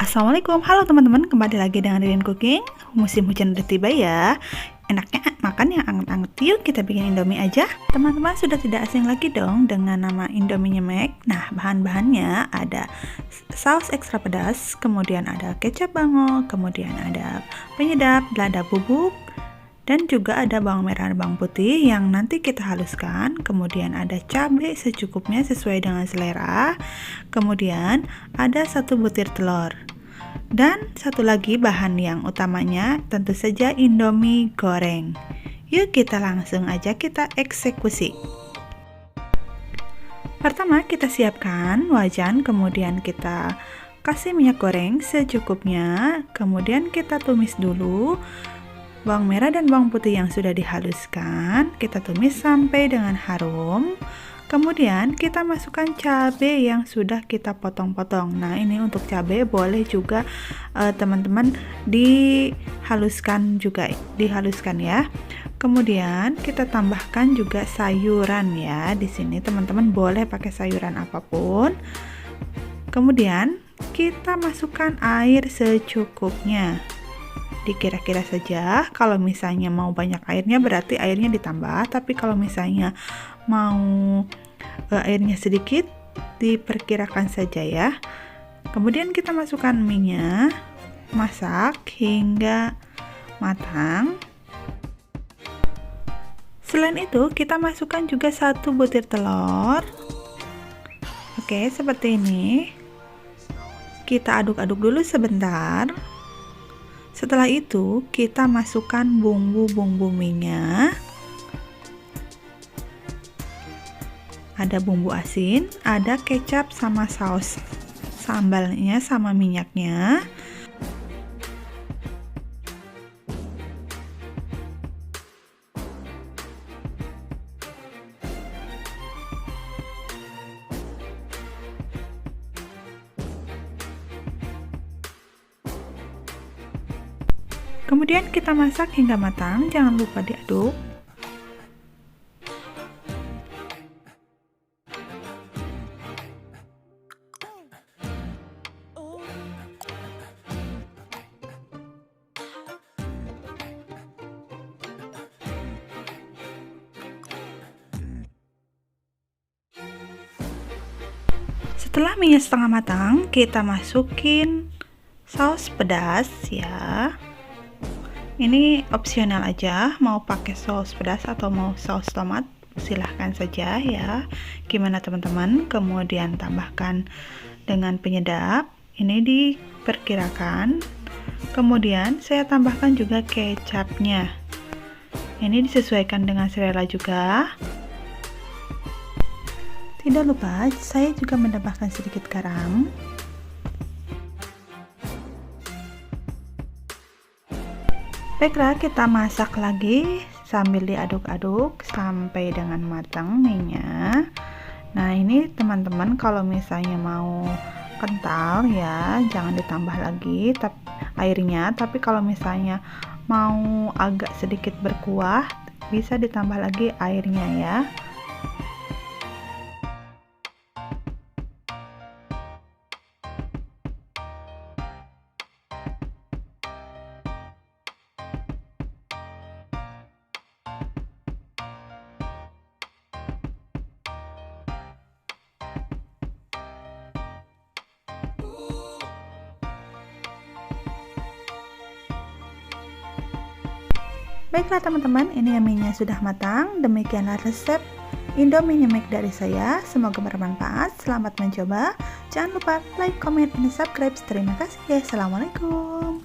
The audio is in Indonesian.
Assalamualaikum, halo teman-teman, kembali lagi dengan Ririn Cooking. Musim hujan udah tiba ya. Enaknya makan yang anget-anget, yuk kita bikin Indomie aja. Teman-teman sudah tidak asing lagi dong dengan nama Indomie Nyemek. Nah, bahan-bahannya ada saus ekstra pedas, kemudian ada kecap bango, kemudian ada penyedap, lada bubuk, dan juga ada bawang merah dan bawang putih yang nanti kita haluskan. Kemudian ada cabai secukupnya sesuai dengan selera. Kemudian ada 1 butir telur. Dan satu lagi bahan yang utamanya tentu saja Indomie goreng. Yuk kita langsung aja kita eksekusi. Pertama kita siapkan wajan, kemudian kita kasih minyak goreng secukupnya. Kemudian kita tumis dulu bawang merah dan bawang putih yang sudah dihaluskan. Kita tumis sampai dengan harum. Kemudian kita masukkan cabai yang sudah kita potong-potong. Nah, ini untuk cabai boleh juga teman-teman dihaluskan ya. Kemudian kita tambahkan juga sayuran ya. Di sini teman-teman boleh pakai sayuran apapun. Kemudian kita masukkan air secukupnya. Dikira-kira saja, kalau misalnya mau banyak airnya berarti airnya ditambah, tapi kalau misalnya mau airnya sedikit diperkirakan saja ya. Kemudian kita masukkan minyak, masak hingga matang. Selain itu kita masukkan juga 1 butir telur. Oke, seperti ini. Kita aduk-aduk dulu sebentar. Setelah itu kita masukkan bumbu-bumbu minyak. Ada bumbu asin, ada kecap sama saus sambalnya sama minyaknya. Kemudian kita masak hingga matang, jangan lupa diaduk. Setelah minyak setengah matang, kita masukin saus pedas ya. Ini opsional aja, mau pakai saus pedas atau mau saus tomat silahkan saja ya, gimana teman-teman. Kemudian tambahkan dengan penyedap, ini diperkirakan. Kemudian saya tambahkan juga kecapnya, ini disesuaikan dengan selera juga. Tidak lupa saya juga menambahkan sedikit garam. Baiklah, kita masak lagi sambil diaduk-aduk sampai dengan matang minyak. Nah, ini teman-teman kalau misalnya mau kental ya jangan ditambah lagi airnya, tapi kalau misalnya mau agak sedikit berkuah bisa ditambah lagi airnya ya. Baiklah teman-teman, ini minyak sudah matang. Demikianlah resep Indomie Nyemek dari saya. Semoga bermanfaat. Selamat mencoba. Jangan lupa like, comment, dan subscribe. Terima kasih ya. Assalamualaikum.